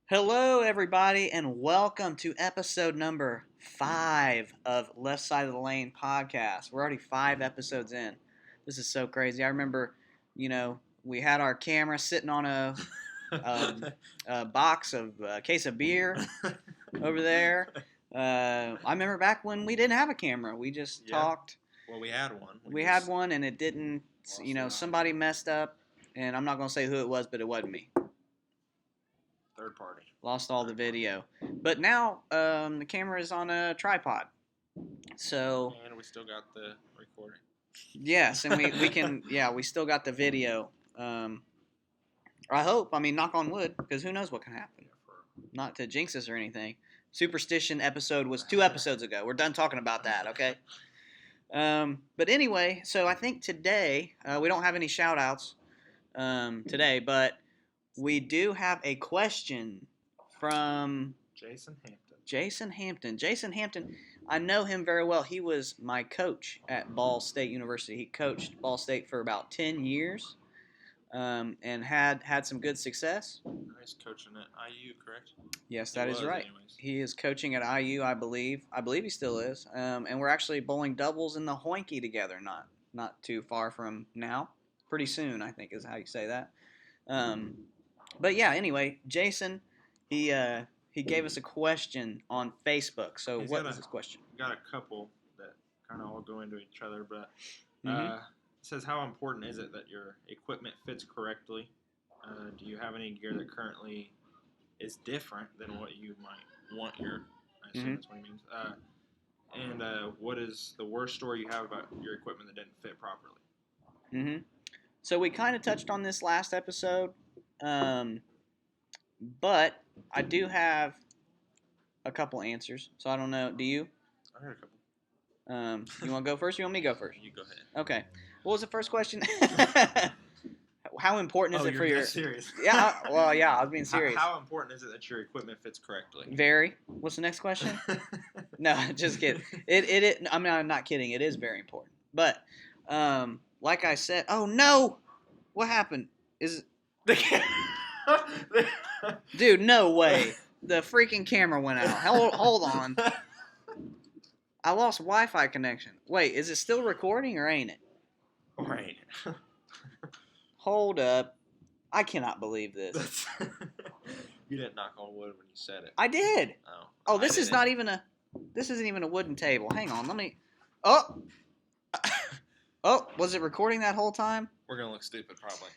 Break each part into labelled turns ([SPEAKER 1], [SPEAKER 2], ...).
[SPEAKER 1] Hello, everybody, and welcome to episode number 5 of Left Side of the Lane podcast. We're already 5 episodes in. This is so crazy. I remember, we had our camera sitting on a box of a case of beer over there. I remember back when we didn't have a camera. We just talked.
[SPEAKER 2] Well, we had one.
[SPEAKER 1] We had one, and it didn't. Somebody messed up, and I'm not going to say who it was, but it wasn't me.
[SPEAKER 2] Third party.
[SPEAKER 1] Lost all the video. But now the camera is on a tripod. So.
[SPEAKER 2] And we still got the recording.
[SPEAKER 1] Yes, and we can, we still got the video. I hope, knock on wood, because who knows what can happen. Not to jinx us or anything. Superstition episode was 2 episodes ago. We're done talking about that, okay? But anyway, so I think today, we don't have any shout outs today, but we do have a question from
[SPEAKER 2] Jason Hampton.
[SPEAKER 1] Jason Hampton, I know him very well. He was my coach at Ball State University. He coached Ball State for about 10 years and had some good success.
[SPEAKER 2] He's coaching at IU, correct?
[SPEAKER 1] Yes, that is right.
[SPEAKER 2] Anyways.
[SPEAKER 1] He is coaching at IU, I believe. I believe he still is. And we're actually bowling doubles in the Hoinky together, not too far from now. Pretty soon, I think, is how you say that. But yeah, anyway, Jason, he gave us a question on Facebook. So what is this question?
[SPEAKER 2] We got a couple that kind of all go into each other, but it says, how important is it that your equipment fits correctly? Do you have any gear that currently is different than what you might want your? I assume that's what he means. And what is the worst story you have about your equipment that didn't fit properly?
[SPEAKER 1] So we kind of touched on this last episode. But I do have a couple answers, so I don't know. Do you?
[SPEAKER 2] I heard a couple.
[SPEAKER 1] You want to go first or you want me to go first?
[SPEAKER 2] You go ahead.
[SPEAKER 1] Okay. What was the first question? How important is it for your...
[SPEAKER 2] serious.
[SPEAKER 1] Yeah, I was being serious.
[SPEAKER 2] How important is it that your equipment fits correctly?
[SPEAKER 1] Very. What's the next question? No, just kidding. I'm not kidding. It is very important. But, like I said... Oh, no! What happened? Dude, no way. The freaking camera went out. Hold on. I lost Wi-Fi connection. Wait, is it still recording or ain't it?
[SPEAKER 2] Or ain't it?
[SPEAKER 1] Hold up. I cannot believe this.
[SPEAKER 2] You didn't knock on wood when you said it.
[SPEAKER 1] I did. Oh, this isn't even a wooden table. Hang on, let me... Oh! Oh, was it recording that whole time?
[SPEAKER 2] We're going to look stupid, probably.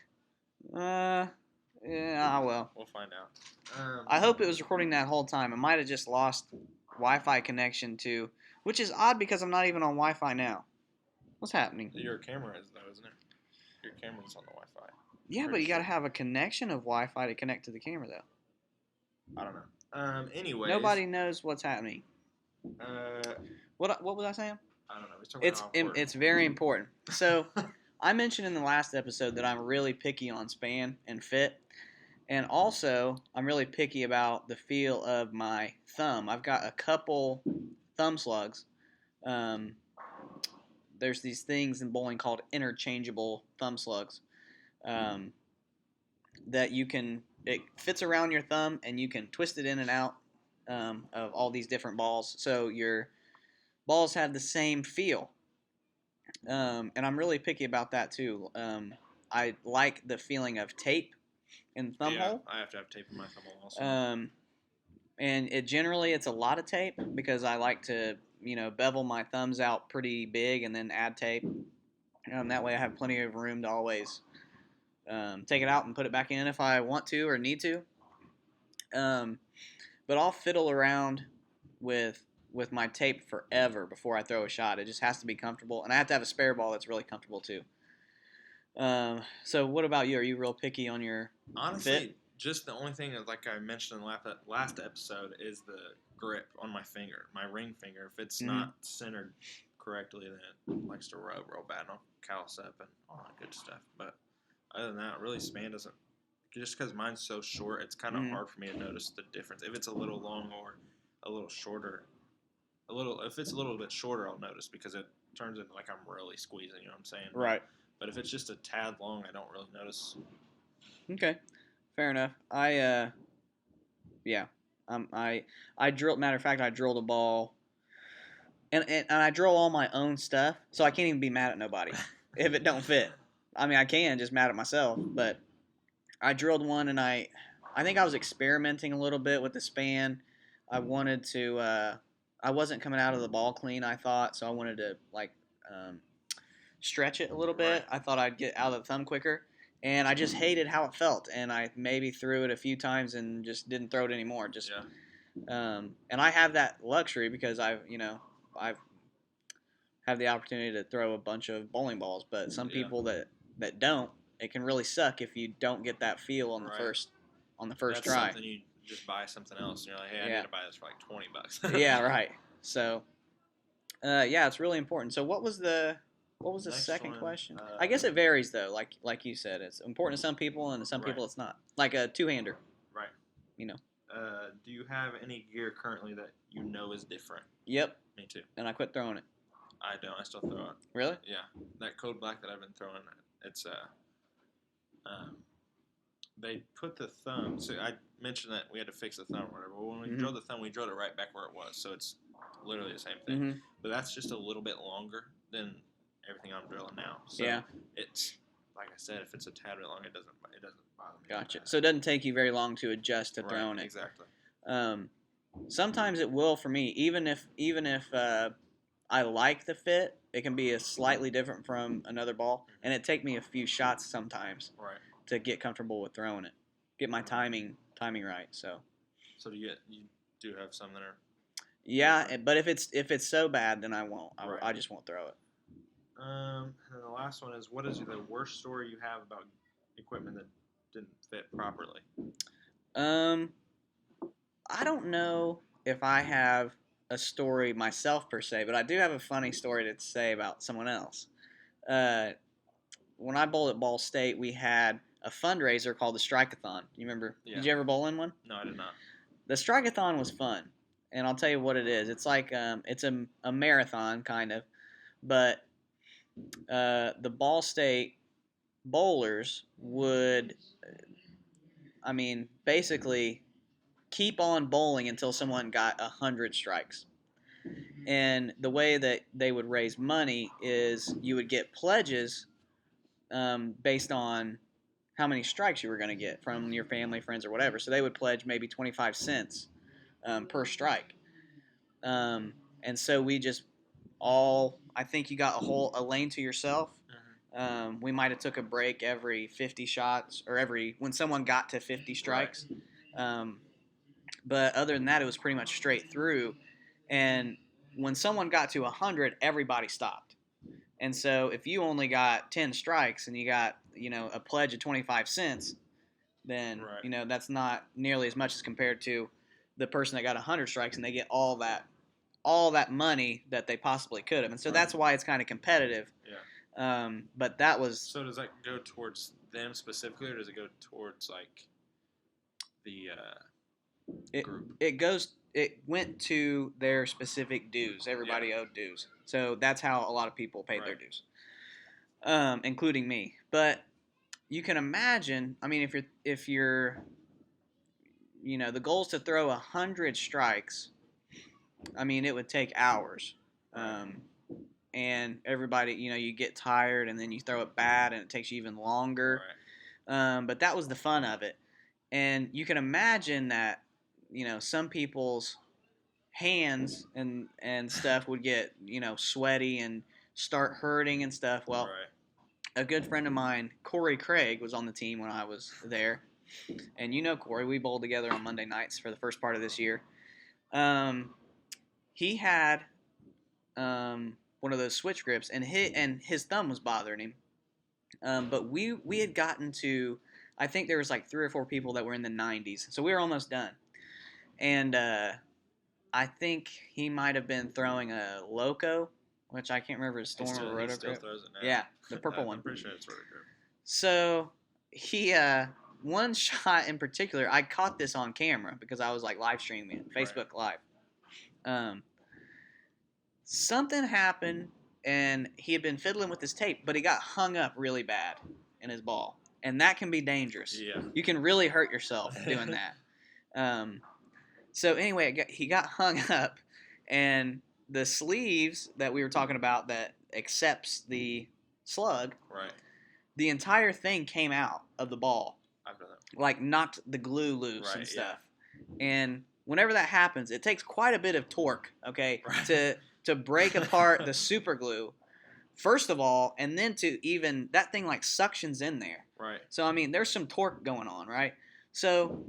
[SPEAKER 1] Yeah, well.
[SPEAKER 2] We'll find out.
[SPEAKER 1] I hope it was recording that whole time. It might have just lost Wi-Fi connection to, which is odd because I'm not even on Wi-Fi now. What's happening?
[SPEAKER 2] Your camera is though, isn't it? Your camera's on the Wi-Fi.
[SPEAKER 1] Yeah, but you got to have a connection of Wi-Fi to connect to the camera, though.
[SPEAKER 2] I don't know. Anyways.
[SPEAKER 1] Nobody knows what's happening. What was I saying?
[SPEAKER 2] I don't know.
[SPEAKER 1] It's very important. So, I mentioned in the last episode that I'm really picky on span and fit. And also, I'm really picky about the feel of my thumb. I've got a couple thumb slugs. There's these things in bowling called interchangeable thumb slugs that it fits around your thumb and you can twist it in and out of all these different balls. So your balls have the same feel. And I'm really picky about that too. I like the feeling of tape in the thumb hole.
[SPEAKER 2] I have to have tape in my thumb hole also.
[SPEAKER 1] And it's a lot of tape because I like to, bevel my thumbs out pretty big and then add tape. That way I have plenty of room to always take it out and put it back in if I want to or need to. But I'll fiddle around with my tape forever before I throw a shot. It just has to be comfortable. And I have to have a spare ball that's really comfortable too. So what about you? Are you real picky on your
[SPEAKER 2] Honestly,
[SPEAKER 1] fit?
[SPEAKER 2] Just the only thing, like I mentioned in the last episode, is the grip on my finger, my ring finger. If it's not centered correctly, then it likes to rub real bad, and I'll callus up and all that good stuff. But other than that, really, span doesn't. Just because mine's so short, it's kind of hard for me to notice the difference. If it's a little long or a little shorter, a little. If it's a little bit shorter, I'll notice because it turns into like I'm really squeezing. You know what I'm saying?
[SPEAKER 1] Right.
[SPEAKER 2] But if it's just a tad long, I don't really notice.
[SPEAKER 1] Okay. Fair enough. Yeah. I drilled. Matter of fact, I drilled a ball, and I drill all my own stuff, so I can't even be mad at nobody if it don't fit. I mean, I can just mad at myself, but I drilled one, and I think I was experimenting a little bit with the span. I wanted to. I wasn't coming out of the ball clean, I thought, so I wanted to um, stretch it a little bit.
[SPEAKER 2] Right.
[SPEAKER 1] I thought I'd get out of the thumb quicker, and I just hated how it felt. And I maybe threw it a few times and just didn't throw it anymore. Just and I have that luxury because I've have the opportunity to throw a bunch of bowling balls. But some people that don't, it can really suck if you don't get that feel on the first
[SPEAKER 2] That's
[SPEAKER 1] try.
[SPEAKER 2] Something you just buy something else, and you're like, hey, I need to buy this for like $20.
[SPEAKER 1] Yeah, right. So, yeah, it's really important. So, what was the
[SPEAKER 2] Next
[SPEAKER 1] second
[SPEAKER 2] one,
[SPEAKER 1] question? I guess it varies though. Like you said, it's important to some people, and to some people it's not. Like a two-hander.
[SPEAKER 2] Right.
[SPEAKER 1] You know.
[SPEAKER 2] Do you have any gear currently that you know is different?
[SPEAKER 1] Yep.
[SPEAKER 2] Me too.
[SPEAKER 1] And I quit throwing it.
[SPEAKER 2] I don't. I still throw it.
[SPEAKER 1] Really?
[SPEAKER 2] Yeah. That Code Black that I've been throwing, it's they put the thumb. So I mentioned that we had to fix the thumb or whatever. Well, when we drilled the thumb, we drilled it right back where it was. So it's literally the same thing. But that's just a little bit longer than everything I'm drilling now. So it's like I said, if it's a tad bit long, it doesn't bother me.
[SPEAKER 1] Gotcha. So it doesn't take you very long to adjust to throwing it.
[SPEAKER 2] Exactly.
[SPEAKER 1] Sometimes it will for me, even if I like the fit, it can be a slightly different from another ball, and it take me a few shots sometimes to get comfortable with throwing it, get my timing right. So
[SPEAKER 2] you do have some that are
[SPEAKER 1] different. But if it's so bad, then I won't. I just won't throw it.
[SPEAKER 2] And then the last one is, what is the worst story you have about equipment that didn't fit properly?
[SPEAKER 1] I don't know if I have a story myself per se, but I do have a funny story to say about someone else. When I bowled at Ball State, we had a fundraiser called the Strikeathon. You remember? Yeah. Did you ever bowl in one?
[SPEAKER 2] No, I did not.
[SPEAKER 1] The Strikeathon was fun, and I'll tell you what it is. It's like it's a marathon kind of, but the Ball State bowlers would, basically keep on bowling until someone got 100 strikes. And the way that they would raise money is you would get pledges based on how many strikes you were going to get from your family, friends, or whatever. So they would pledge maybe 25 cents per strike. And so we just I think you got a lane to yourself. We might have took a break every 50 shots or when someone got to 50 strikes. But other than that, it was pretty much straight through. And when someone got to 100, everybody stopped. And so if you only got 10 strikes and you got, a pledge of 25 cents, then, that's not nearly as much as compared to the person that got 100 strikes and they get all that money that they possibly could have. And so that's why it's kind of competitive. Yeah. But that was...
[SPEAKER 2] So does that go towards them specifically, or does it go towards, like, the group?
[SPEAKER 1] It went to their specific dues. Everybody owed dues. So that's how a lot of people paid their dues, including me. But you can imagine, if you're the goal is to throw 100 strikes, it would take hours. And everybody, you get tired and then you throw it bad and it takes you even longer. But that was the fun of it. And you can imagine that, some people's hands and stuff would get, sweaty and start hurting and stuff. Well, a good friend of mine, Corey Craig, was on the team when I was there. And Corey, we bowled together on Monday nights for the first part of this year. He had one of those switch grips, and his thumb was bothering him. But we had gotten to, I think there was like 3 or 4 people that were in the 90s, so we were almost done. And I think he might have been throwing a Loco, which I can't remember his Storm or Roto.
[SPEAKER 2] He still throws it now.
[SPEAKER 1] Yeah, the purple one.
[SPEAKER 2] I'm pretty sure it's Roto Grip.
[SPEAKER 1] So he, one shot in particular, I caught this on camera because I was like live streaming it, Facebook Live. something happened, and he had been fiddling with his tape, but he got hung up really bad in his ball, and that can be dangerous.
[SPEAKER 2] Yeah.
[SPEAKER 1] You can really hurt yourself doing that. So anyway, he got hung up, and the sleeves that we were talking about that accepts the slug,
[SPEAKER 2] Right.
[SPEAKER 1] the entire thing came out of the ball.
[SPEAKER 2] I've done that.
[SPEAKER 1] Like knocked the glue loose
[SPEAKER 2] Right,
[SPEAKER 1] and stuff. Yeah. And whenever that happens, it takes quite a bit of torque, okay,
[SPEAKER 2] Right.
[SPEAKER 1] to break apart the super glue. First of all, and then to even that thing like suctions in there.
[SPEAKER 2] Right.
[SPEAKER 1] So I mean, there's some torque going on, right? So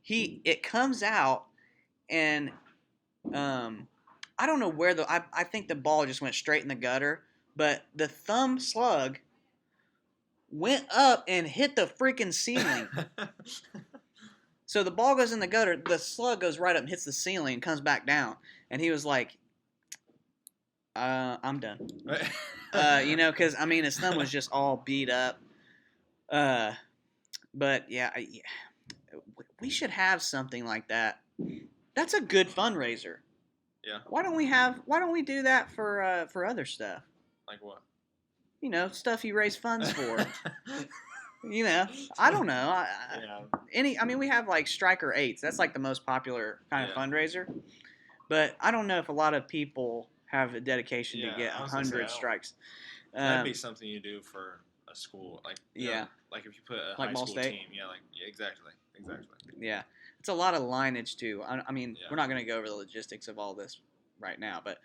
[SPEAKER 1] it comes out, and I don't know where I think the ball just went straight in the gutter, but the thumb slug went up and hit the freaking ceiling. So the ball goes in the gutter, the slug goes right up and hits the ceiling and comes back down. And he was like, I'm done. Because, I mean, his thumb was just all beat up. But, yeah, we should have something like that. That's a good fundraiser.
[SPEAKER 2] Yeah.
[SPEAKER 1] Why don't we do that for other stuff?
[SPEAKER 2] Like what?
[SPEAKER 1] Stuff you raise funds for. I don't know. We have like Striker 8s. That's like the most popular kind of fundraiser. But I don't know if a lot of people have a dedication to get 100 strikes.
[SPEAKER 2] That'd be something you do for a school, like like if you put a high school
[SPEAKER 1] State
[SPEAKER 2] team, exactly.
[SPEAKER 1] Yeah, it's a lot of lineage too. I mean, we're not going to go over the logistics of all this right now, but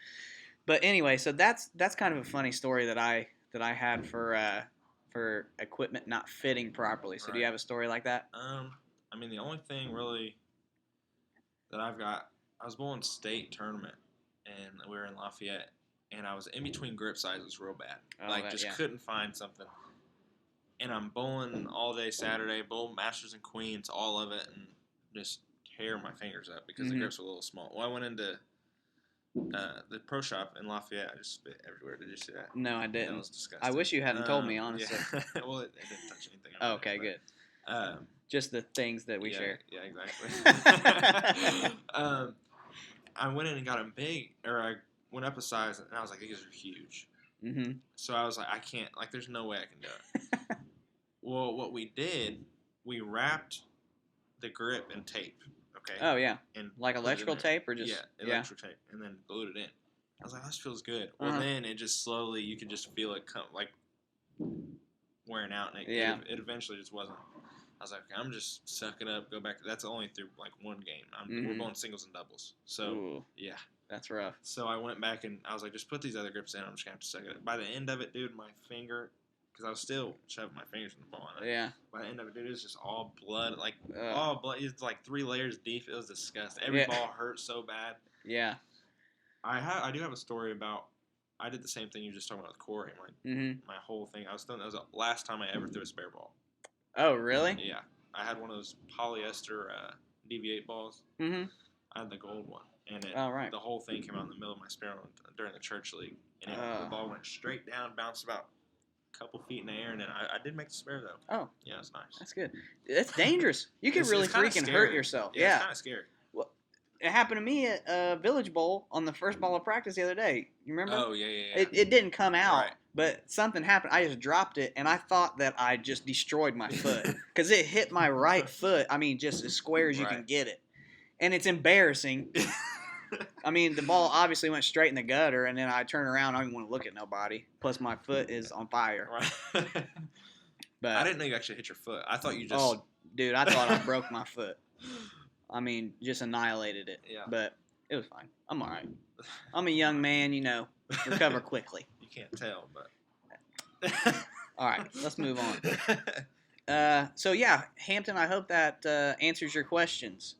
[SPEAKER 1] anyway, so that's kind of a funny story that I had for equipment not fitting properly. So do you have a story like that?
[SPEAKER 2] I mean, the only thing really that I've got, I was bowling state tournament, and we were in Lafayette, and I was in between grip sizes real bad. Couldn't find something. And I'm bowling all day Saturday, bowl Masters and Queens, all of it, and just tear my fingers up because the grips were a little small. Well, I went into the pro shop in Lafayette. I just spit everywhere. Did you see that?
[SPEAKER 1] No, I didn't.
[SPEAKER 2] That was disgusting.
[SPEAKER 1] I wish you hadn't told me, honestly.
[SPEAKER 2] Yeah. Well, it didn't touch anything.
[SPEAKER 1] Okay, good. Just the things that we share.
[SPEAKER 2] Yeah, exactly. I went in and got them big, or I went up a size, and I was like, these are huge.
[SPEAKER 1] Mm-hmm.
[SPEAKER 2] So I was like, I can't, there's no way I can do it. Well, what we did, we wrapped the grip in tape. Okay.
[SPEAKER 1] Oh yeah.
[SPEAKER 2] And
[SPEAKER 1] like electrical tape or just
[SPEAKER 2] electrical tape, and then glued it in. I was like, this feels good. Well, then it just slowly, you could just feel it come wearing out, and it eventually just wasn't. I was like, okay, I'm just suck it up, go back. That's only through one game. We're going singles and doubles. So yeah,
[SPEAKER 1] that's rough.
[SPEAKER 2] So I went back and I was like, just put these other grips in. I'm just gonna have to suck it up. By the end of it, dude, my finger. Because I was still shoving my fingers in the ball.
[SPEAKER 1] Yeah.
[SPEAKER 2] By the end of it, dude, it was just all blood. All blood. It's like 3 layers deep. It was disgusting. Every ball hurt so bad.
[SPEAKER 1] Yeah.
[SPEAKER 2] I do have a story about. I did the same thing you were just talking about with Corey. My whole thing. That was the last time I ever threw a spare ball.
[SPEAKER 1] Oh, really?
[SPEAKER 2] Yeah. I had one of those polyester DV8 balls.
[SPEAKER 1] Mm-hmm.
[SPEAKER 2] I had the gold one. And
[SPEAKER 1] the
[SPEAKER 2] whole thing came out in the middle of my spare one during the church league. And the ball went straight down, bounced about couple feet in the air, and then I did make the spare though.
[SPEAKER 1] Oh,
[SPEAKER 2] yeah, it's nice.
[SPEAKER 1] That's good. It's dangerous. You can really freaking hurt yourself. Yeah,
[SPEAKER 2] it's kind of scary.
[SPEAKER 1] Well, it happened to me at Village Bowl on the first ball of practice the other day. You remember?
[SPEAKER 2] Oh yeah.
[SPEAKER 1] It didn't come out, but something happened. I just dropped it, and I thought that I just destroyed my foot because it hit my right foot. I mean, just as square as you can get it, and it's embarrassing. I mean, the ball obviously went straight in the gutter, and then I turn around. I don't even want to look at nobody. Plus, my foot is on fire.
[SPEAKER 2] Right.
[SPEAKER 1] But
[SPEAKER 2] I didn't know you actually hit your foot. I thought you just.
[SPEAKER 1] Oh, dude, I thought I broke my foot. I mean, just annihilated it.
[SPEAKER 2] Yeah.
[SPEAKER 1] But it was fine. I'm all right. I'm a young man, recover quickly.
[SPEAKER 2] You can't tell, but.
[SPEAKER 1] All right, let's move on. So, yeah, Hampton, I hope that answers your questions.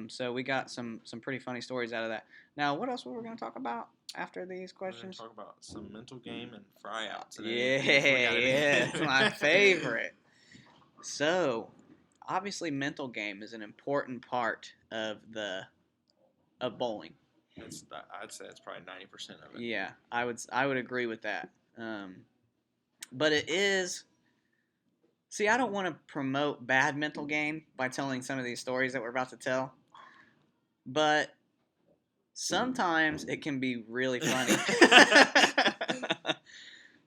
[SPEAKER 1] So we got some pretty funny stories out of that. Now, what else were we going to talk about after these questions?
[SPEAKER 2] We're going to talk about some mental game and fry out
[SPEAKER 1] today. Yeah, it's my favorite. So, obviously, mental game is an important part of bowling.
[SPEAKER 2] I'd say it's probably 90% of it.
[SPEAKER 1] Yeah, I would agree with that. But it is. See, I don't want to promote bad mental game by telling some of these stories that we're about to tell. But sometimes it can be really funny.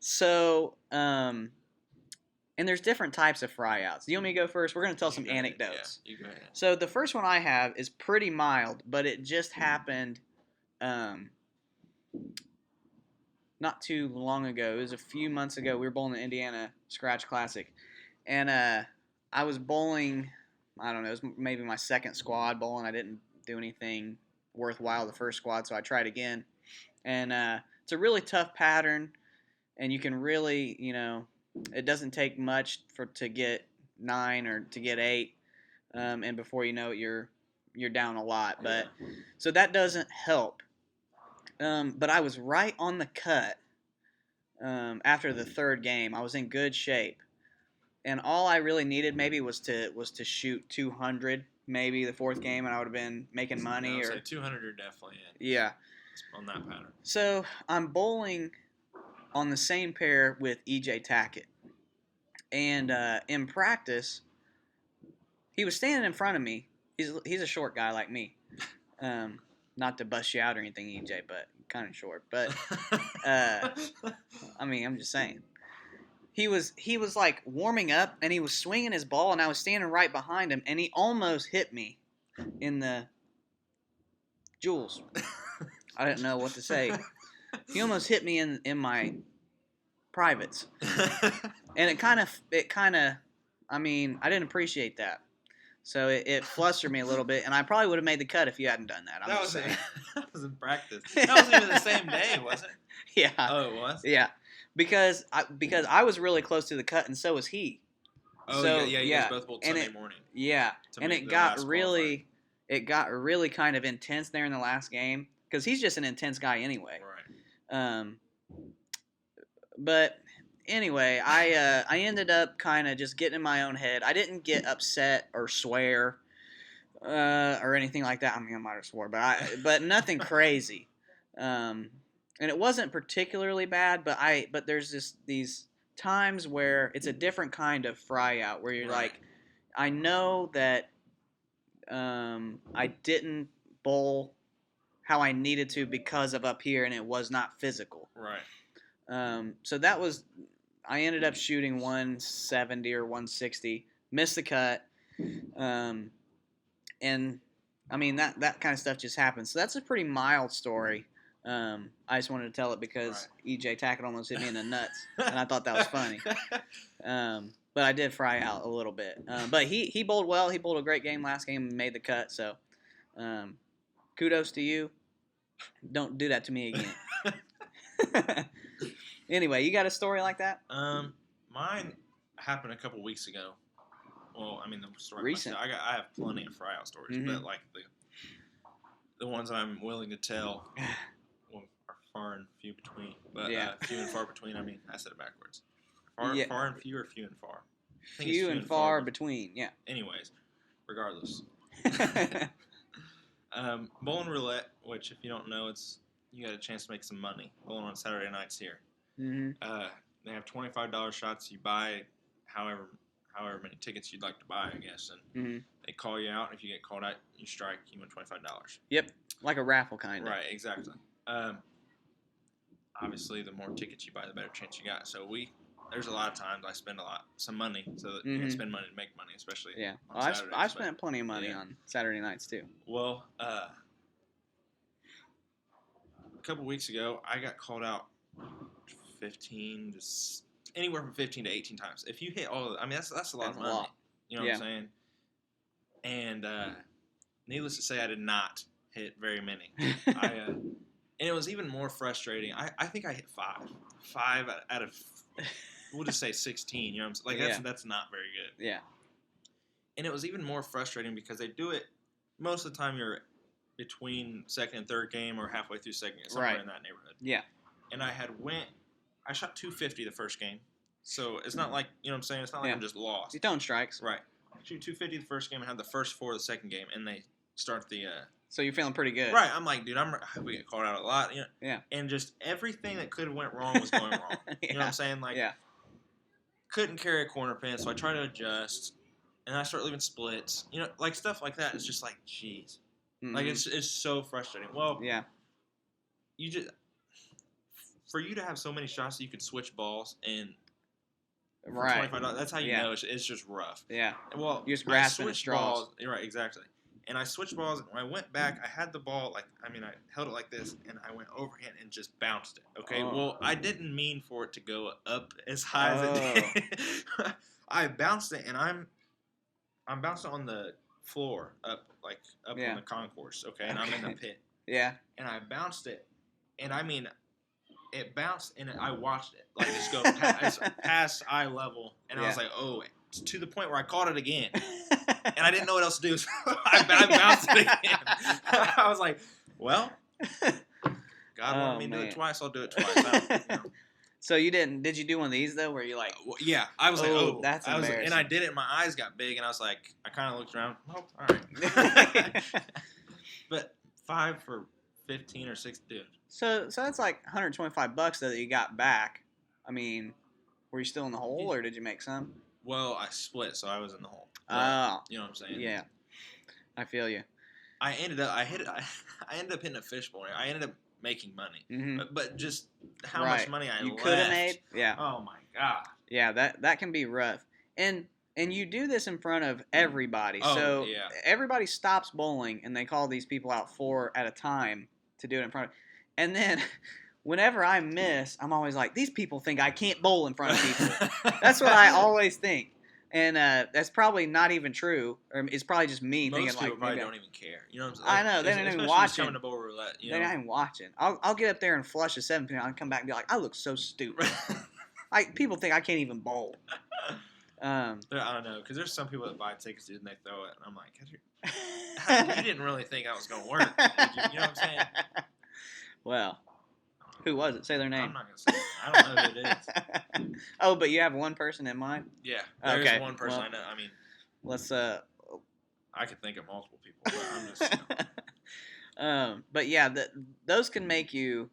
[SPEAKER 1] So, and there's different types of fry outs. Do you want me to go first? We're going to tell some anecdotes.
[SPEAKER 2] Yeah, you go ahead.
[SPEAKER 1] So the first one I have is pretty mild, but it just happened not too long ago. It was a few months ago. We were bowling the Indiana Scratch Classic, and I was bowling. I don't know. It was maybe my second squad bowling. I didn't do anything worthwhile the first squad, so I tried again. And it's a really tough pattern, and you can really, it doesn't take much to get 9 or to get 8, and before you know it, you're down a lot. But so that doesn't help. But I was right on the cut after the third game. I was in good shape, and all I really needed maybe was to shoot 200, maybe the fourth game, and I would have been making money.
[SPEAKER 2] So 200 are definitely in.
[SPEAKER 1] Yeah.
[SPEAKER 2] On that pattern.
[SPEAKER 1] So I'm bowling on the same pair with EJ Tackett, and in practice, he was standing in front of me. He's a short guy like me. Not to bust you out or anything, EJ, but kind of short. But I mean, I'm just saying. He was like warming up, and he was swinging his ball, and I was standing right behind him, and he almost hit me in the jewels. I didn't know what to say. He almost hit me in my privates, and it kind of, I mean, I didn't appreciate that. So it flustered me a little bit, and I probably would have made the cut if you hadn't done that.
[SPEAKER 2] That was in practice. That wasn't even the same day, was it?
[SPEAKER 1] Yeah.
[SPEAKER 2] Oh, it was?
[SPEAKER 1] Yeah. Because I was really close to the cut, and so was he.
[SPEAKER 2] Oh, so, yeah. You guys both bowled Sunday morning.
[SPEAKER 1] Yeah. And it got really kind of intense there in the last game, because he's just an intense guy anyway.
[SPEAKER 2] Right.
[SPEAKER 1] But anyway, I ended up kind of just getting in my own head. I didn't get upset or swear or anything like that. I mean, I might have swore, but nothing crazy. And it wasn't particularly bad, but there's these times where it's a different kind of fry out where you're like, I know that I didn't bowl how I needed to because of up here, and it was not physical.
[SPEAKER 2] Right.
[SPEAKER 1] So that was, I ended up shooting 170 or 160, missed the cut, and I mean that kind of stuff just happens. So that's a pretty mild story. I just wanted to tell it because EJ Tackett almost hit me in the nuts, and I thought that was funny. But I did fry out a little bit. But he bowled well. He bowled a great game last game and made the cut. So kudos to you. Don't do that to me again. Anyway, you got a story like that?
[SPEAKER 2] Mine happened a couple weeks ago. Well, I mean, the story
[SPEAKER 1] recent.
[SPEAKER 2] I have plenty of fry out stories, but like the ones I'm willing to tell are far and few between. But few and far between. I mean, I said it backwards. Far and few, or few and far.
[SPEAKER 1] Few and far between. Yeah.
[SPEAKER 2] Anyways, regardless. Bowling roulette, which if you don't know, you got a chance to make some money. Bowling on Saturday nights here.
[SPEAKER 1] Mm-hmm.
[SPEAKER 2] They have $25 shots. You buy however many tickets you'd like to buy, I guess, and they call you out. If you get called out, you strike. You win $25.
[SPEAKER 1] Yep, like a raffle kind of.
[SPEAKER 2] Right, exactly. Obviously, the more tickets you buy, the better chance you got. So there's a lot of times I spend some money so that you can spend money to make money, especially on Saturdays.
[SPEAKER 1] I've spent plenty of money on Saturday nights too.
[SPEAKER 2] Well, a couple weeks ago, I got called out anywhere from 15 to 18 times. If you hit all of it, I mean, that's a lot of money. You know what I'm saying? And needless to say, I did not hit very many. And it was even more frustrating. I think I hit 5 out of, we'll just say 16. You know what I'm saying? That's not very good.
[SPEAKER 1] Yeah.
[SPEAKER 2] And it was even more frustrating because they do it most of the time. You're between second and third game, or halfway through second, somewhere in that neighborhood.
[SPEAKER 1] Yeah.
[SPEAKER 2] And I shot 250 the first game, so it's not like, you know what I'm saying? It's not like I'm just lost.
[SPEAKER 1] You're throwing strikes.
[SPEAKER 2] Right. I shoot 250 the first game and had the first 4 of the second game, and they start the.
[SPEAKER 1] So you're feeling pretty good.
[SPEAKER 2] Right. I'm like, dude, we get called out a lot. You know?
[SPEAKER 1] Yeah.
[SPEAKER 2] And just everything that could have went wrong was going wrong. You know what I'm saying? Like, couldn't carry a corner pin, so I try to adjust, and I start leaving splits. You know, like stuff like that. It's just like, jeez. Like it's so frustrating. Well,
[SPEAKER 1] yeah,
[SPEAKER 2] you just for you to have so many shots that you could switch balls and for
[SPEAKER 1] right.
[SPEAKER 2] $25, that's how you
[SPEAKER 1] Yeah.
[SPEAKER 2] know it's just rough.
[SPEAKER 1] Yeah.
[SPEAKER 2] Well,
[SPEAKER 1] You're just
[SPEAKER 2] I
[SPEAKER 1] grasping at
[SPEAKER 2] switched
[SPEAKER 1] straws.
[SPEAKER 2] balls. You're right, exactly. And I switched balls, and when I went back, I had the ball I held it like this, and I went overhand and just bounced it. Okay, well, I didn't mean for it to go up as high as it did. I bounced it, and I'm bouncing on the floor up on the concourse. Okay, and I'm in the pit.
[SPEAKER 1] Yeah.
[SPEAKER 2] And I bounced it, and it bounced, and I watched it just go past eye level, and I was like, oh, to the point where I caught it again, and I didn't know what else to do, so I bounced it again. I was like, well, God wanted me to do it twice, I'll do it twice.
[SPEAKER 1] So you didn't? Did you do one of these though, where you like?
[SPEAKER 2] Well, yeah, I was
[SPEAKER 1] that's embarrassing.
[SPEAKER 2] and I did it. My eyes got big, and I was like, I kind of looked around. Oh, all right. But 5 for 15 or 6, dude.
[SPEAKER 1] So that's like $125 though that you got back. I mean, were you still in the hole, or did you make some?
[SPEAKER 2] Well, I split, so I was in the hole.
[SPEAKER 1] Oh,
[SPEAKER 2] you know what I'm saying?
[SPEAKER 1] Yeah, I feel you.
[SPEAKER 2] I ended up hitting a fishbowl. I ended up making money, but just how much money I
[SPEAKER 1] could have made. Yeah.
[SPEAKER 2] Oh my god.
[SPEAKER 1] Yeah, that can be rough, and you do this in front of everybody.
[SPEAKER 2] Oh,
[SPEAKER 1] so
[SPEAKER 2] yeah.
[SPEAKER 1] Everybody stops bowling, and they call these people out 4 at a time to do it in front of. And then, whenever I miss, I'm always like, these people think I can't bowl in front of people. That's what I always think. And that's probably not even true. Or it's probably just me thinking
[SPEAKER 2] Most people
[SPEAKER 1] like
[SPEAKER 2] probably don't even care. You know what I'm saying?
[SPEAKER 1] I know, they don't even watch it.
[SPEAKER 2] Coming to bowl roulette,
[SPEAKER 1] They're not even watching. I'll get up there and flush a 7-pin. I'll come back and be like, I look so stupid. People think I can't even bowl.
[SPEAKER 2] I don't know, because there's some people that buy tickets, dude, and they throw it, and I'm like, you didn't really think I was going to work, did you? You know what I'm saying?
[SPEAKER 1] Well, who was it? Say their name.
[SPEAKER 2] I'm not going to say it. I don't know who it is.
[SPEAKER 1] Oh, but you have one person in mind?
[SPEAKER 2] Yeah, there's one person I know. I mean,
[SPEAKER 1] let's.
[SPEAKER 2] I could think of multiple people, but I'm just.
[SPEAKER 1] But yeah, those can make you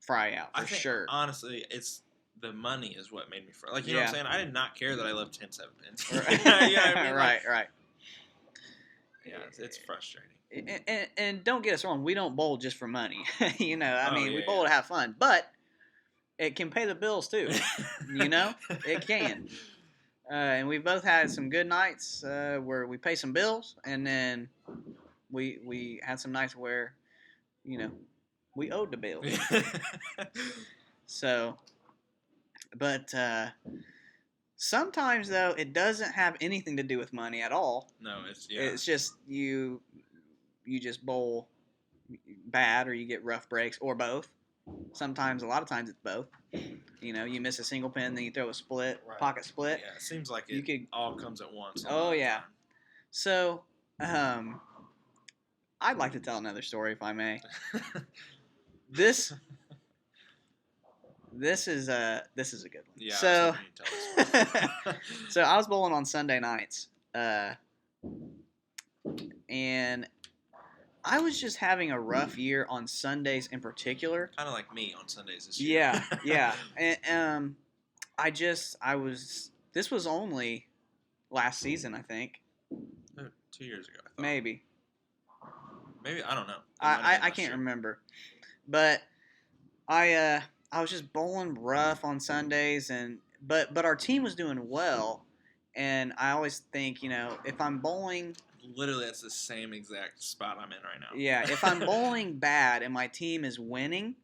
[SPEAKER 1] fry out for sure.
[SPEAKER 2] Honestly, it's the money is what made me fry. Like, you know what I'm saying? I did not care that I left 10 7-pins.
[SPEAKER 1] Right.
[SPEAKER 2] You know what I mean?
[SPEAKER 1] Right.
[SPEAKER 2] Yeah, it's frustrating.
[SPEAKER 1] And don't get us wrong, we don't bowl just for money. You know, I mean, we bowl to have fun, but it can pay the bills too. You know, it can. And we both had some good nights where we pay some bills, and then we had some nights where, you know, we owed the bills. So, but sometimes though it doesn't have anything to do with money at all.
[SPEAKER 2] No,
[SPEAKER 1] it's just you just bowl bad, or you get rough breaks, or both. Sometimes, a lot of times, it's both. You know, you miss a single pin, then you throw a split, pocket split.
[SPEAKER 2] Yeah, it seems like all comes at once.
[SPEAKER 1] Oh yeah. So, I'd like to tell another story, if I may. This is a good one.
[SPEAKER 2] Yeah.
[SPEAKER 1] So, so I was bowling on Sunday nights, and I was just having a rough year on Sundays in particular.
[SPEAKER 2] Kind of like me on Sundays this year.
[SPEAKER 1] Yeah, yeah. And this was only last season, I think.
[SPEAKER 2] 2 years ago, I thought.
[SPEAKER 1] Maybe,
[SPEAKER 2] I don't know.
[SPEAKER 1] I can't remember. But I was just bowling rough on Sundays, but our team was doing well, and I always think, you know, if I'm bowling.
[SPEAKER 2] Literally, that's the same exact spot I'm in right now.
[SPEAKER 1] Yeah, if I'm bowling bad and my team is winning,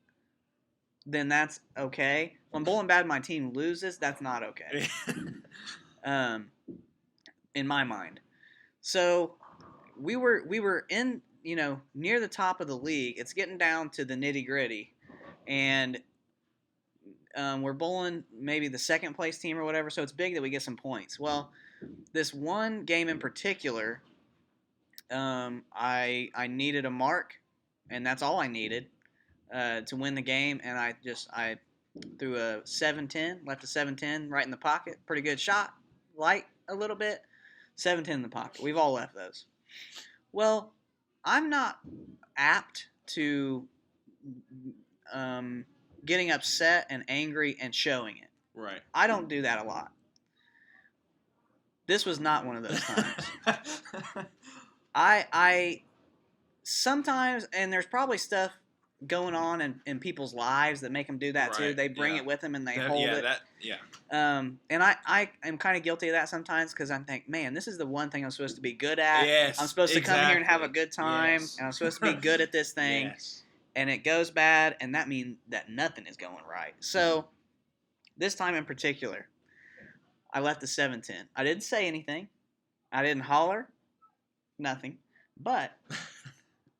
[SPEAKER 1] then that's okay. If I'm bowling bad and my team loses, that's not okay. In my mind. So we were in, you know, near the top of the league. It's getting down to the nitty gritty, and we're bowling maybe the second place team or whatever. So it's big that we get some points. Well, this one game in particular. I needed a mark, and that's all I needed to win the game. And I threw a 7-10, left a 7-10 right in the pocket. Pretty good shot, light a little bit. 7-10 in the pocket. We've all left those. Well, I'm not apt to getting upset and angry and showing it.
[SPEAKER 2] Right.
[SPEAKER 1] I don't do that a lot. This was not one of those times. I sometimes, and there's probably stuff going on in people's lives that make them do that too.
[SPEAKER 2] Right,
[SPEAKER 1] They bring
[SPEAKER 2] yeah.
[SPEAKER 1] it with them and they
[SPEAKER 2] That-
[SPEAKER 1] hold
[SPEAKER 2] yeah,
[SPEAKER 1] it.
[SPEAKER 2] that yeah.
[SPEAKER 1] And I am kind of guilty of that sometimes because I think, man, this is the one thing I'm supposed to be good at.
[SPEAKER 2] Yes,
[SPEAKER 1] I'm supposed to come here and have a
[SPEAKER 2] exactly.
[SPEAKER 1] good time,
[SPEAKER 2] Yes.
[SPEAKER 1] and I'm supposed to be good at this thing,
[SPEAKER 2] Yes.
[SPEAKER 1] and it goes bad, and that means that nothing is going right. So this time in particular, I left the 710. I didn't say anything. I didn't holler. Nothing. But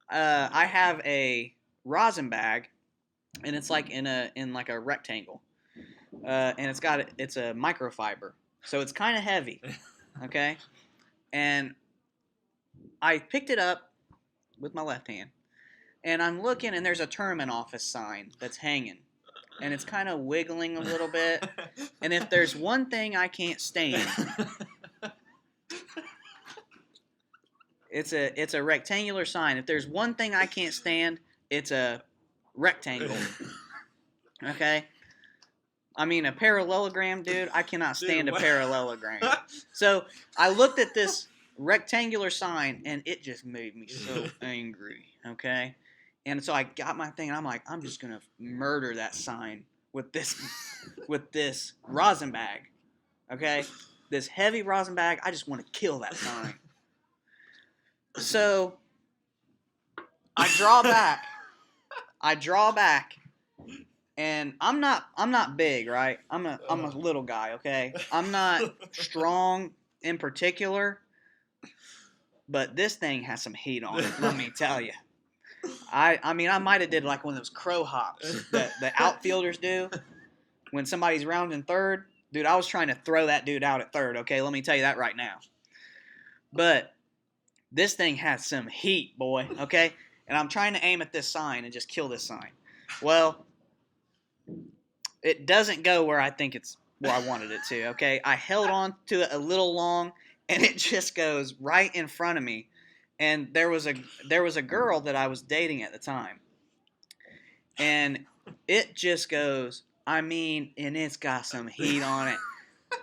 [SPEAKER 1] I have a rosin bag, and it's like in like a rectangle, and it's a microfiber, so it's kind of heavy. Okay, and I picked it up with my left hand, and I'm looking, and there's a termine office sign that's hanging, and it's kind of wiggling a little bit. And if there's one thing I can't stand, it's a rectangular sign. If there's one thing I can't stand, it's a rectangle. Okay? I mean, a parallelogram, dude, I cannot stand a parallelogram. So I looked at this rectangular sign, and it just made me so angry, okay? And so I got my thing, and I'm like, I'm just going to murder that sign with this rosin bag, okay? This heavy rosin bag, I just want to kill that sign. So I draw back, and I'm not big, right? I'm a little guy, okay? I'm not strong in particular, but this thing has some heat on it, let me tell you. I mean, I might have did like one of those crow hops that the outfielders do when somebody's rounding third. Dude, I was trying to throw that dude out at third, okay? Let me tell you that right now. But this thing has some heat, boy, okay? And I'm trying to aim at this sign and just kill this sign. Well, it doesn't go where I think it's where I wanted it to, okay? I held on to it a little long, and it just goes right in front of me. And there was a girl that I was dating at the time. And it just goes, I mean, and it's got some heat on it.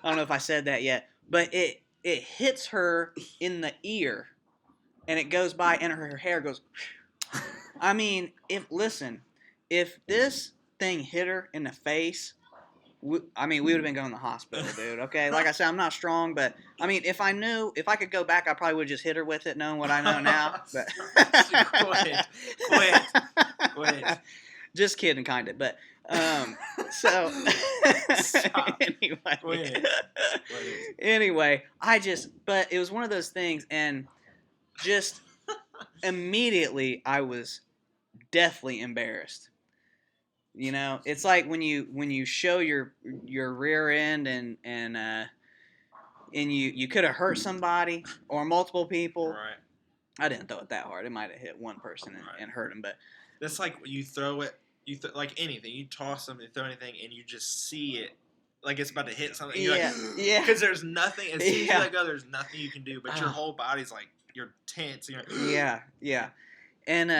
[SPEAKER 1] I don't know if I said that yet, but it hits her in the ear, and it goes by, and her hair goes. I mean, if this thing hit her in the face, we would have been going to the hospital, dude. Okay, like I said, I'm not strong, but I mean, if I could go back, I probably would have just hit her with it, knowing what I know now. But
[SPEAKER 2] Quit.
[SPEAKER 1] Just kidding, kind of. But so anyway, but it was one of those things, and just immediately I was deathly embarrassed. You know, it's like when you show your rear end and you could have hurt somebody or multiple people.
[SPEAKER 2] Right.
[SPEAKER 1] I didn't throw it that hard. It might have hit one person and hurt him, but
[SPEAKER 2] that's like you throw it. Like anything, you toss something, throw anything, and you just see it like it's about to hit something. You're
[SPEAKER 1] yeah.
[SPEAKER 2] Because there's nothing. As soon as you let go, there's nothing you can do. But your whole body's like you're tense. And you're
[SPEAKER 1] yeah, and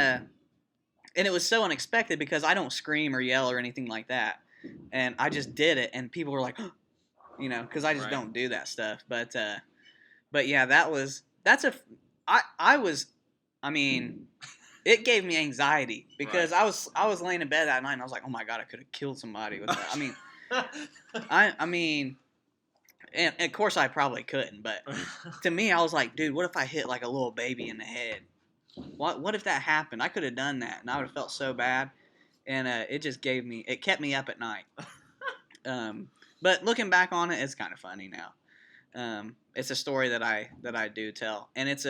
[SPEAKER 1] it was so unexpected because I don't scream or yell or anything like that, and I just did it, and people were like, you know, because I just don't do that stuff. But yeah, I mean. It gave me anxiety because I was laying in bed that night and I was like, oh my god, I could have killed somebody with that. I mean, I mean, and of course I probably couldn't, but to me I was like, dude, what if I hit like a little baby in the head? What if that happened? I could have done that, and I would have felt so bad, and it kept me up at night. But looking back on it, it's kind of funny now. It's a story that I do tell, and it's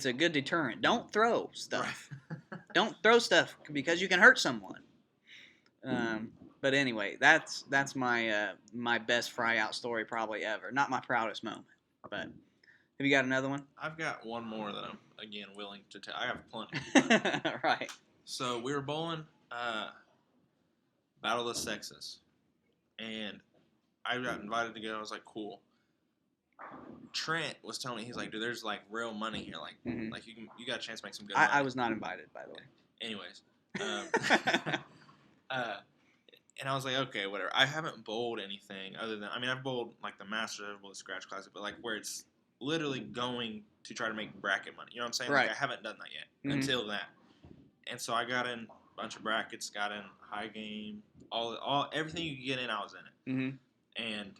[SPEAKER 1] a good deterrent. Don't throw stuff. Right. Don't throw stuff because you can hurt someone. But anyway, that's my my best fry out story probably ever. Not my proudest moment. But have you got another one?
[SPEAKER 2] I've got one more that I'm again willing to tell. I have plenty.
[SPEAKER 1] Right.
[SPEAKER 2] So we were bowling Battle of the Sexes, and I got invited to go. I was like, cool. Trent was telling me, he's like, dude, there's like real money here, like like you got a chance to make some good money.
[SPEAKER 1] I was not invited, by the way.
[SPEAKER 2] Anyways, and I was like, okay, whatever. I haven't bowled anything other than, I mean, I've bowled like the Masters, I've bowled the Scratch Classic, but like where it's literally going to try to make bracket money. You know what I'm saying?
[SPEAKER 1] Right.
[SPEAKER 2] Like, I haven't done that yet until that. And so I got in a bunch of brackets, got in high game, everything you could get in, I was in it.
[SPEAKER 1] Mm-hmm.
[SPEAKER 2] And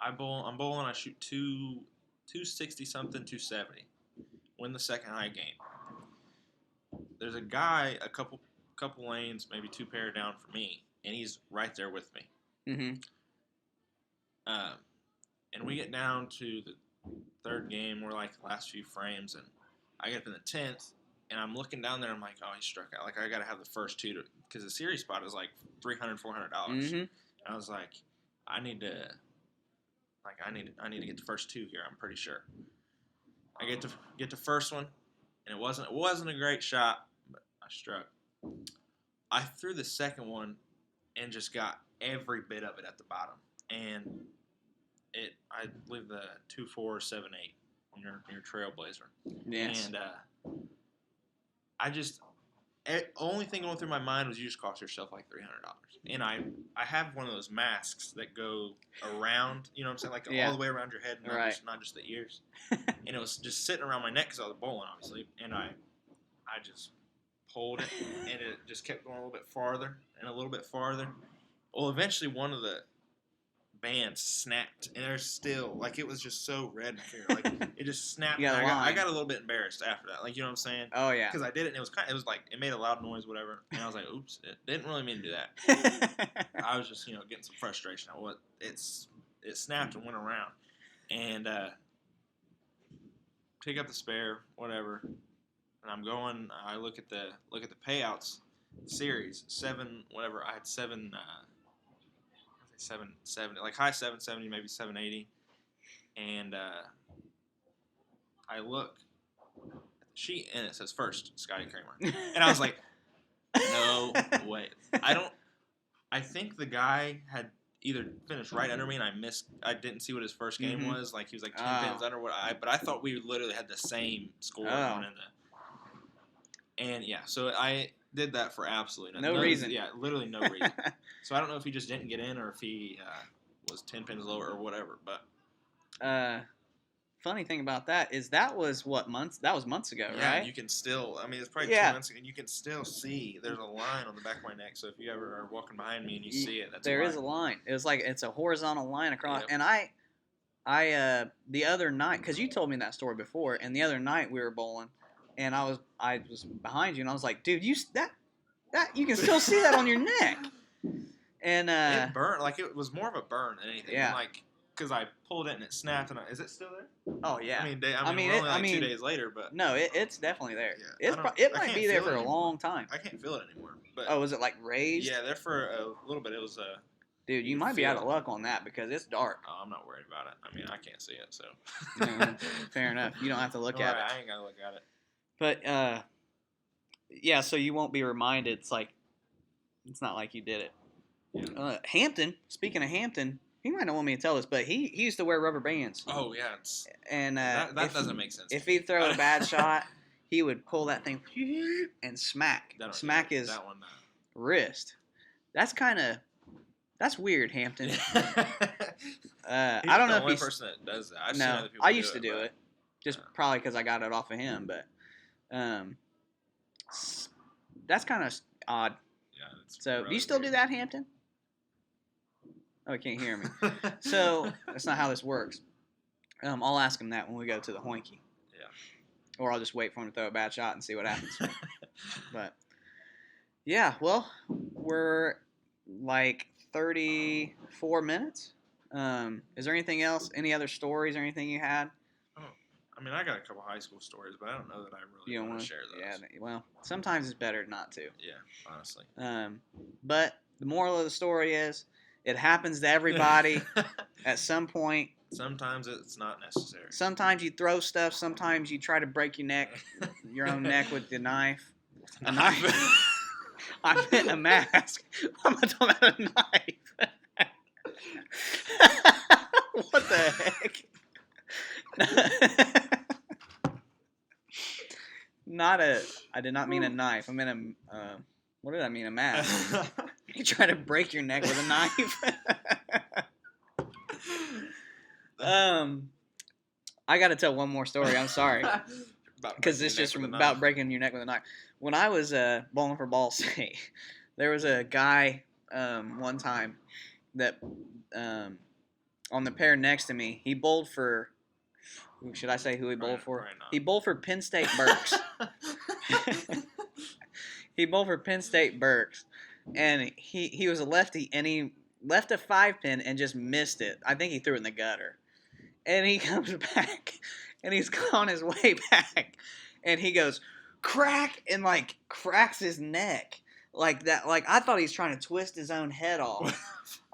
[SPEAKER 2] I'm bowling. I shoot 260 something, 270. Win the second high game. There's a guy a couple lanes, maybe 2 pair down from me, and he's right there with me.
[SPEAKER 1] Mm-hmm.
[SPEAKER 2] And we get down to the third game. We're like the last few frames, and I get up in the 10th, and I'm looking down there. I'm like, oh, he struck out. Like, I got to have the first 2 because the series spot is like $300, $400.
[SPEAKER 1] Mm-hmm.
[SPEAKER 2] And I was like, I need to get the first 2 here. I'm pretty sure. I get to first one, and it wasn't a great shot, but I struck. I threw the second one and just got every bit of it at the bottom, and I believe the 2.478 on your Trailblazer.
[SPEAKER 1] Yes.
[SPEAKER 2] And only thing going through my mind was you just cost yourself like $300. And I have one of those masks that go around, you know what I'm saying, like all the way around your head, not just the ears. And it was just sitting around my neck because I was bowling, obviously. And I just pulled it, and it just kept going a little bit farther and a little bit farther. Well, eventually one of the bands snapped, and there's still, like, it was just so red and clear. Like, it just snapped. I got a little bit embarrassed after that. Like, you know what I'm saying?
[SPEAKER 1] Oh, yeah.
[SPEAKER 2] Because I did it, and it was like, it made a loud noise, whatever. And I was like, oops, it didn't really mean to do that. I was just, getting some frustration. It snapped and went around. And pick up the spare, whatever. And I'm going, I look at the payouts series, 7, whatever. I had 770, like high 770, maybe 780. And I look at the sheet, and it says first, Scotty Kramer. And I was like, no way. I think the guy had either finished right under me, and I didn't see what his first game was. Like, he was like 10 pins under but I thought we literally had the same score going in and yeah, so I did that for absolutely
[SPEAKER 1] no reason.
[SPEAKER 2] Yeah, literally no reason. So I don't know if he just didn't get in or if he was 10 pins lower or whatever. But
[SPEAKER 1] funny thing about that is that was months ago,
[SPEAKER 2] yeah,
[SPEAKER 1] right?
[SPEAKER 2] you can still. I mean, it's probably 2 months ago, and you can still see there's a line on the back of my neck. So if you ever are walking behind me and you see it,
[SPEAKER 1] there is a line. It was like it's a horizontal line across.
[SPEAKER 2] Yep.
[SPEAKER 1] And I the other night, because you told me that story before, and the other night we were bowling, and I was behind you, and I was like, dude, that you can still see that on your neck. And
[SPEAKER 2] it burned, like it was more of a burn than anything.
[SPEAKER 1] Yeah.
[SPEAKER 2] Like, because I pulled it and it snapped, and is it still there?
[SPEAKER 1] Oh yeah.
[SPEAKER 2] I mean, we're only 2 days later, but
[SPEAKER 1] no, it's definitely there.
[SPEAKER 2] Yeah,
[SPEAKER 1] it might be there for a long time.
[SPEAKER 2] I can't feel it anymore. But
[SPEAKER 1] was it like raised?
[SPEAKER 2] Yeah, there for a little bit. It was
[SPEAKER 1] Dude, you might be out of luck on that because it's dark.
[SPEAKER 2] Oh, I'm not worried about it. I mean, I can't see it, so.
[SPEAKER 1] Fair enough. You don't have to look at it.
[SPEAKER 2] I ain't gotta look at it.
[SPEAKER 1] But yeah, so you won't be reminded. It's like it's not like you did it. Yeah. Hampton. Speaking of Hampton, he might not want me to tell this, but he used to wear rubber bands.
[SPEAKER 2] Oh yeah,
[SPEAKER 1] and
[SPEAKER 2] that doesn't make sense.
[SPEAKER 1] If he'd throw a bad shot, he would pull that thing and smack his wrist. That's weird, Hampton. I don't know if he's the only
[SPEAKER 2] person that does that.
[SPEAKER 1] No, I used to do it, just probably because I got it off of him. But that's kind of odd. Yeah. So, do you still do that, Hampton? Oh, he can't hear me. So that's not how this works. I'll ask him that when we go to the Hoinky.
[SPEAKER 2] Yeah.
[SPEAKER 1] Or I'll just wait for him to throw a bad shot and see what happens. But yeah, well, we're like 34 minutes. Is there anything else? Any other stories or anything you had?
[SPEAKER 2] Oh, I mean, I got a couple high school stories, but I don't know that I really want to share those.
[SPEAKER 1] Yeah, well, sometimes it's better not to.
[SPEAKER 2] Yeah, honestly.
[SPEAKER 1] But the moral of the story is, it happens to everybody at some point.
[SPEAKER 2] Sometimes it's not necessary.
[SPEAKER 1] Sometimes you throw stuff. Sometimes you try to break your own neck with the knife. A knife. I meant a mask. I'm not talking about a knife. What the heck? I did not mean a knife. I meant what did I mean? A mask. You try to break your neck with a knife. I got to tell one more story. I'm sorry. Because it's just about breaking your neck with a knife. When I was bowling for Ball State, there was a guy one time that on the pair next to me, he bowled for. Should I say who he bowled for? He bowled for Penn State Berks. He bowled for Penn State Berks, and he was a lefty, and he left a 5-pin and just missed it. I think he threw it in the gutter. And he comes back, and he's on his way back, and he goes, crack, and, like, cracks his neck. Like that. Like, I thought he was trying to twist his own head off.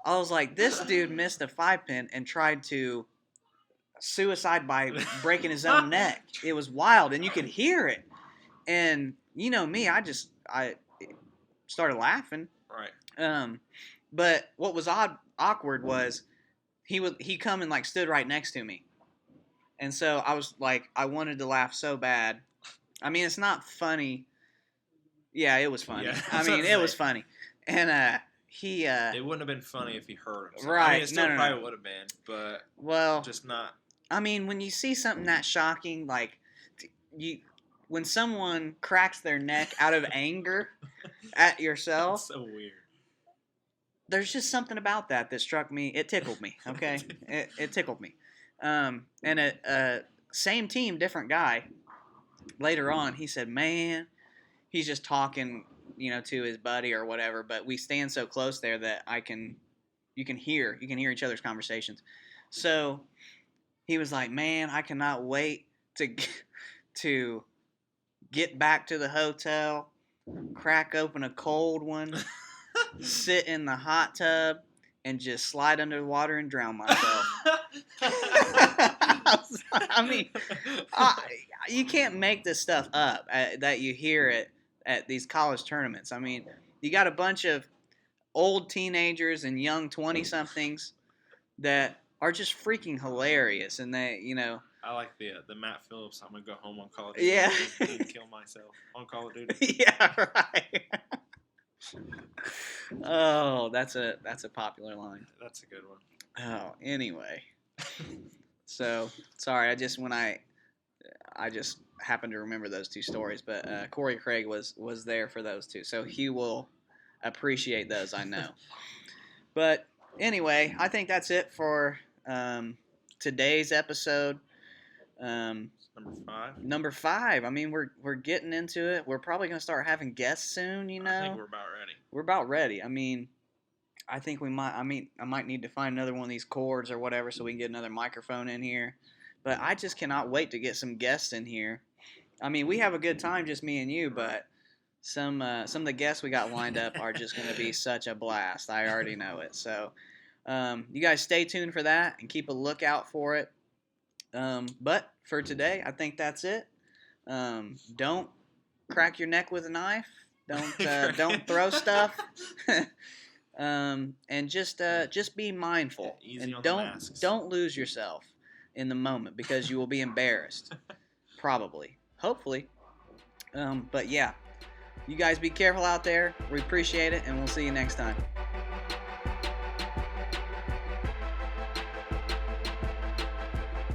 [SPEAKER 1] I was like, this dude missed a 5-pin and tried to suicide by breaking his own neck. It was wild, and you could hear it. And you know me, I started laughing.
[SPEAKER 2] Right.
[SPEAKER 1] But what was awkward was he come and like stood right next to me, and so I was like, I wanted to laugh so bad. I mean, it's not funny. Yeah, it was funny. Yeah, I mean, it was funny, and he.
[SPEAKER 2] It wouldn't have been funny if he hurt himself.
[SPEAKER 1] Right.
[SPEAKER 2] I mean, it still probably would have been, but just not.
[SPEAKER 1] I mean, when you see something that shocking, like when someone cracks their neck out of anger at yourself,
[SPEAKER 2] that's so weird.
[SPEAKER 1] There's just something about that struck me. It tickled me. Okay, it tickled me. And same team, different guy. Later on, he said, "Man," he's just talking, to his buddy or whatever. But we stand so close there that you can hear each other's conversations. So he was like, "Man, I cannot wait to get back to the hotel, crack open a cold one." Sit in the hot tub and just slide under the water and drown myself. I mean, you can't make this stuff up that you hear at these college tournaments. I mean, you got a bunch of old teenagers and young 20-somethings that are just freaking hilarious, and they,
[SPEAKER 2] I like the Matt Phillips. I'm gonna go home on Call of Duty.
[SPEAKER 1] Yeah.
[SPEAKER 2] and kill myself on Call of Duty.
[SPEAKER 1] Yeah, right. Oh, that's a popular line.
[SPEAKER 2] That's a good one.
[SPEAKER 1] Oh, anyway. So sorry, I just happened to remember those two stories, but Corey Craig was there for those two, so he will appreciate those, I know. But anyway, I think that's it for today's episode. Number 5. I mean, we're getting into it. We're probably going to start having guests soon,
[SPEAKER 2] I think we're about ready.
[SPEAKER 1] We're about ready. I mean, I think I might need to find another one of these cords or whatever so we can get another microphone in here. But I just cannot wait to get some guests in here. I mean, we have a good time, just me and you, but some of the guests we got lined up are just going to be such a blast. I already know it. So you guys stay tuned for that and keep a lookout for it. But for today, I think that's it. Don't crack your neck with a knife. Don't throw stuff. And just be mindful.
[SPEAKER 2] Easy
[SPEAKER 1] and don't lose yourself in the moment because you will be embarrassed. Probably. Hopefully. But yeah. You guys be careful out there. We appreciate it, and we'll see you next time.